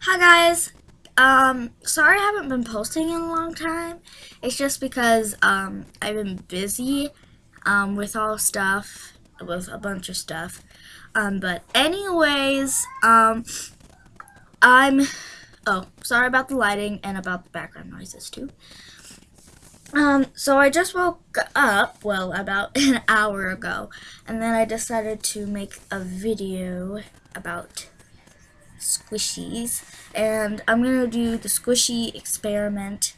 Hi guys. Sorry I haven't been posting in a long time. It's just because I've been busy with with a bunch of stuff. But anyways, I'm sorry about the lighting and about the background noises too. So I just woke up, well, about an hour ago, and then I decided to make a video about squishies, and I'm gonna do the squishy experiment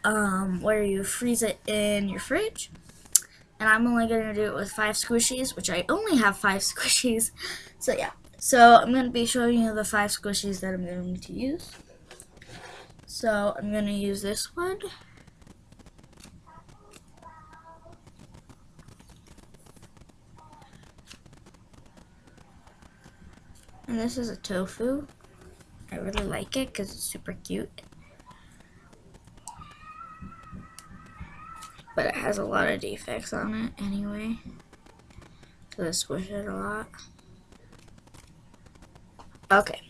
where you freeze it in your fridge, and I'm only gonna do it with 5 squishies, which I only have 5 squishies. So yeah, so I'm gonna be showing you the 5 squishies that I'm going to use. So I'm gonna use this one, and this is a tofu. I really like it because it's super cute, but it has a lot of defects on it anyway, so I squish it a lot. Okay,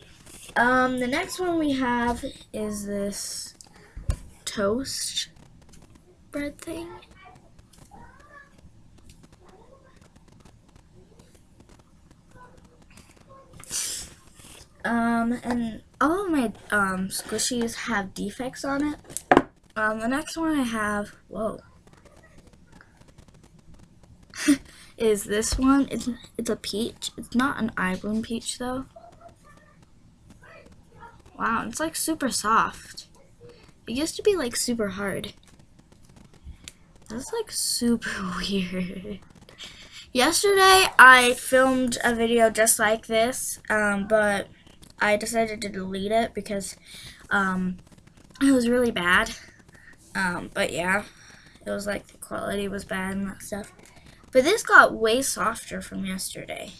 the next one we have is this toast bread thing. And all of my squishies have defects on it. The next one I have, whoa, is this one. It's a peach. It's not an iBloom peach though. Wow, it's like super soft. It used to be like super hard. That's like super weird. Yesterday I filmed a video just like this, but I decided to delete it because it was really bad. But yeah, it was like the quality was bad and that stuff. But this got way softer from yesterday.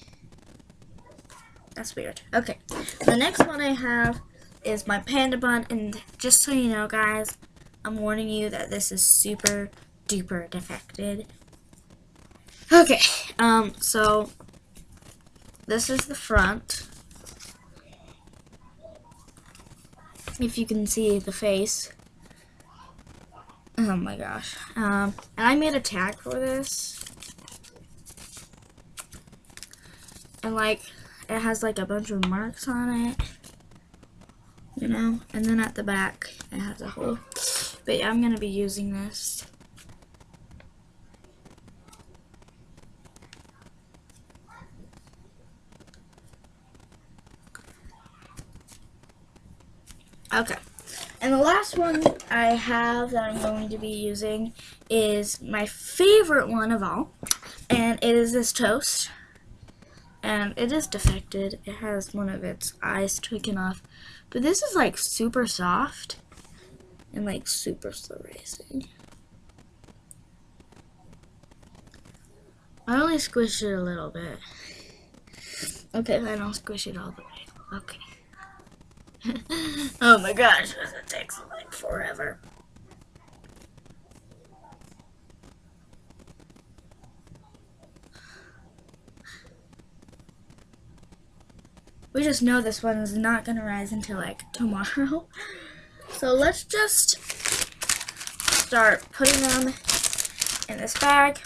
That's weird. Okay, the next one I have is my panda bun, and just so you know guys, I'm warning you that this is super duper defected. Okay, so this is the front. If you can see the face. Oh my gosh. And I made a tag for this. And like, it has like a bunch of marks on it. You know? And then at the back, it has a hole. But yeah, I'm going to be using this. Okay. And the last one I have that I'm going to be using is my favorite one of all. And it is this toast. And it is defected. It has one of its eyes taken off. But this is like super soft and like super slow racing. I only squished it a little bit. Okay, then I'll squish it all the way. Okay. Oh my gosh, that takes like forever. We just know this one is not gonna rise until like tomorrow. So let's just start putting them in this bag.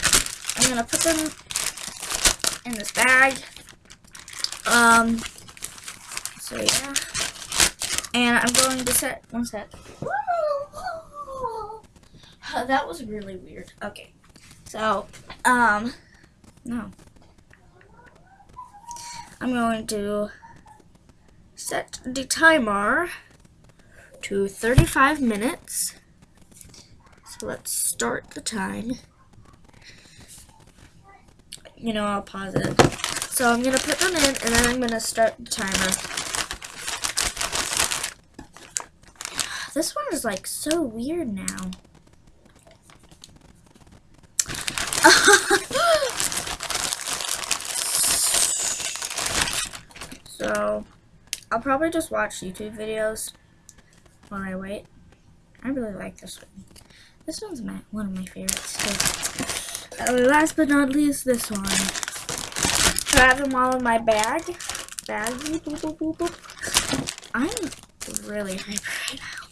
I'm gonna put them in this bag. So yeah. And I'm going to set, one sec. That was really weird. Okay. So, no. I'm going to set the timer to 35 minutes. So let's start the time. You know, I'll pause it. So I'm going to put them in, and then I'm going to start the timer. This one is like so weird now. So I'll probably just watch YouTube videos while I wait. I really like this one. This one's one of my favorites too. Last but not least, this one. So I have them all in my bag. I'm really hyper right now.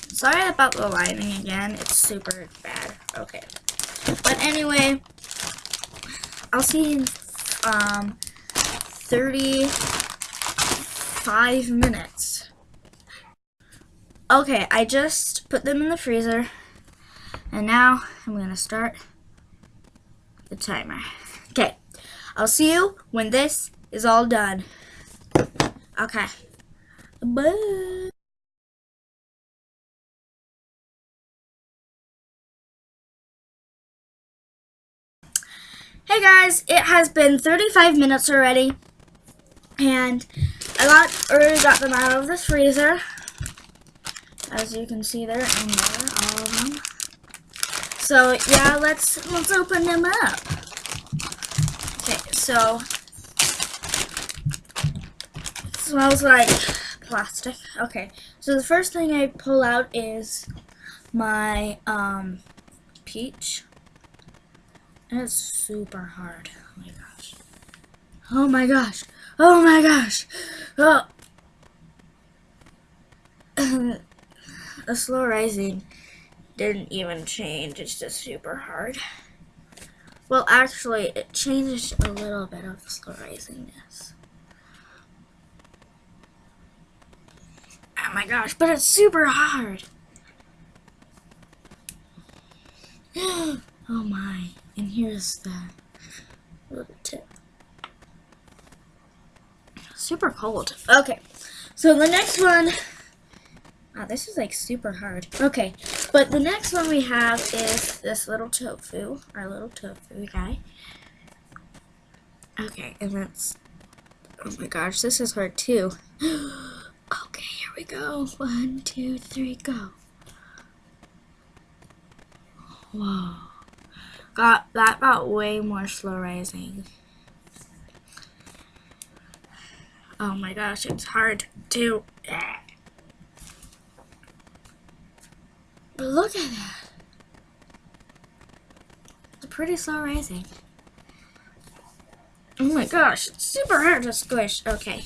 Sorry about the lighting again. It's super bad. Okay. But anyway, I'll see you in 35 minutes. Okay, I just put them in the freezer. And now I'm going to start the timer. Okay, I'll see you when this is all done. Okay. Bye. Hey guys, it has been 35 minutes already. And I already got them out of the freezer. As you can see, they're in there, all of them. So yeah, let's open them up. Okay, so it smells like plastic. Okay, so the first thing I pull out is my peach, and it's super hard. Oh my gosh! Oh my gosh! Oh my gosh! Oh. The slow rising didn't even change. It's just super hard. Well, actually, it changed a little bit of the slow risingness. Oh my gosh, but it's super hard. Oh my. And here's the little tip. Super cold. Okay, so the next one. Wow, this is like super hard. Okay, but the next one we have is this little tofu, our little tofu guy. Okay, and that's, oh my gosh, this is hard too. Okay, here we go. 1, 2, 3, go. Whoa. That got way more slow rising. Oh my gosh, it's hard too. But look at that. It's pretty slow rising. Oh my gosh, it's super hard to squish. Okay.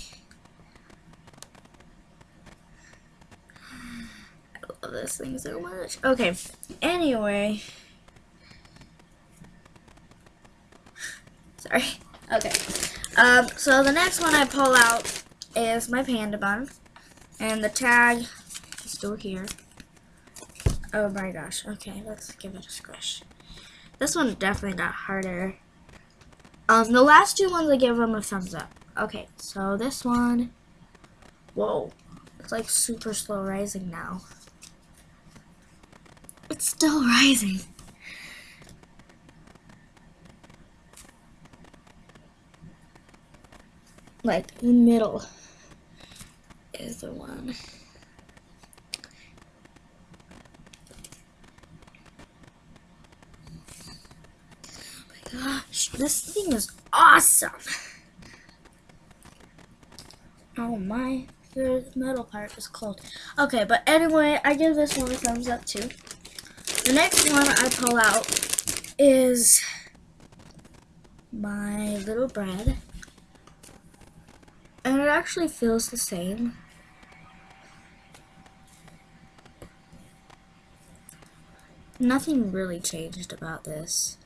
I love this thing so much. Okay, anyway. Sorry. Okay. So the next one I pull out is my panda bun. And the tag is still here. Oh my gosh. Okay, let's give it a squish. This one definitely got harder. The last two ones I give them a thumbs up. Okay, so this one, whoa, it's like super slow rising now. It's still rising. Like the middle is the one. Gosh, this thing is awesome. Oh my, the metal part is cold. Okay, but anyway, I give this one a thumbs up too. The next one I pull out is my little bread. And it actually feels the same. Nothing really changed about this.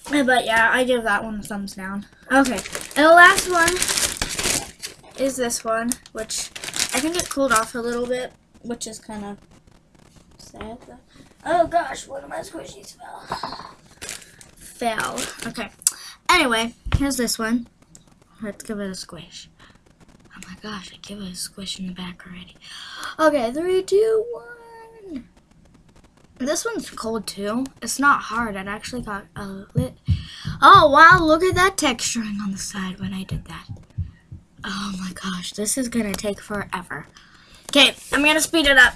But yeah, I give that one a thumbs down. Okay, and the last one is this one, which I think it cooled off a little bit, which is kind of sad. Oh gosh, one of my squishies fell. Okay, anyway, here's this one. Let's give it a squish. Oh my gosh, I give it a squish in the back already. Okay, 3, 2, 1. This one's cold too. It's not hard. It actually got a lit. Oh wow, look at that texturing on the side when I did that. Oh my gosh, this is gonna take forever. Okay, I'm gonna speed it up.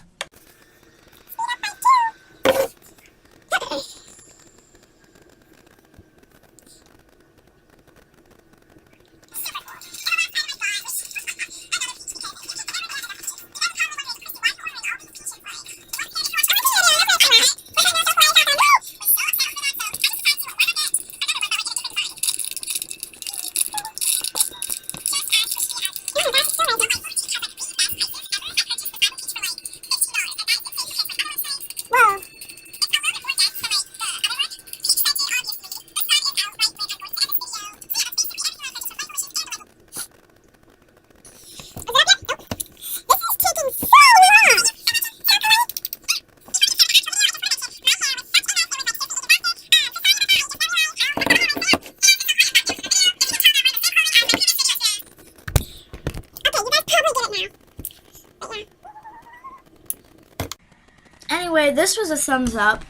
anyway, this was a thumbs up,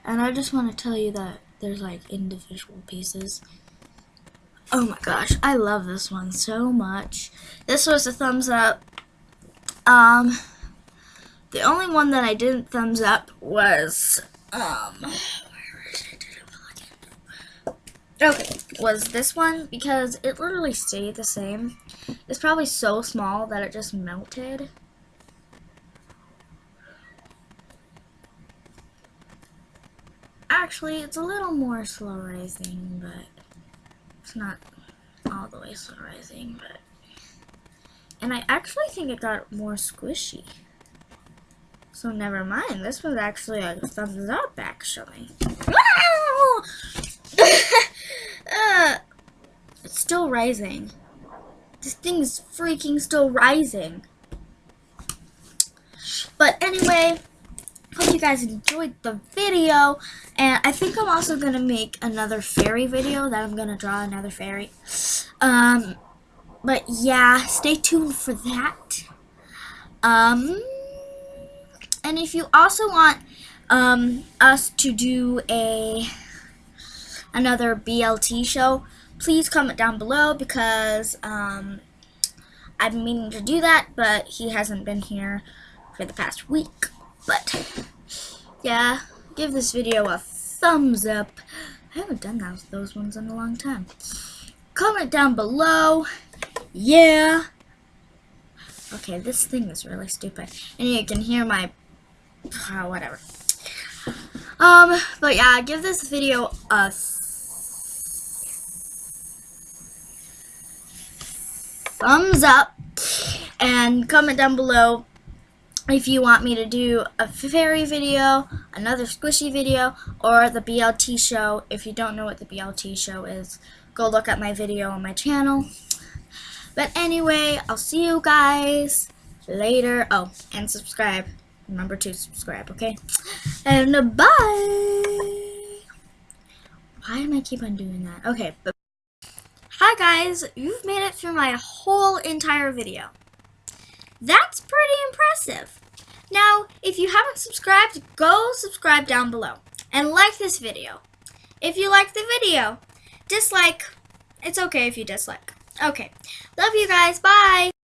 and I just want to tell you that there's like individual pieces. Oh my gosh, I love this one so much. This was a thumbs up. The only one that I didn't thumbs up was was this one, because it literally stayed the same. It's probably so small that it just melted. Actually, it's a little more slow rising, but it's not all the way slow rising, but and I actually think it got more squishy. So never mind. This was actually a thumbs up, actually. It's still rising. This thing is freaking still rising. But anyway, hope you guys enjoyed the video. And I think I'm also going to make another fairy video that I'm going to draw another fairy. But yeah, stay tuned for that. And if you also want us to do another BLT show, please comment down below, because I've been meaning to do that, but he hasn't been here for the past week. But yeah, give this video a thumbs up. I haven't done those ones in a long time. Comment down below. Yeah. Okay, this thing is really stupid. And you can hear my whatever. But yeah, give this video a thumbs up, and comment down below if you want me to do a fairy video, another squishy video, or the BLT show. If you don't know what the BLT show is, go look at my video on my channel. But anyway, I'll see you guys later. Oh, and subscribe. Remember to subscribe, okay? And bye! Why am I keep on doing that? Okay, but hi guys, you've made it through my whole entire video. That's pretty impressive. Now, if you haven't subscribed, go subscribe down below. And like this video. If you like the video, dislike. It's okay if you dislike. Okay, love you guys, bye!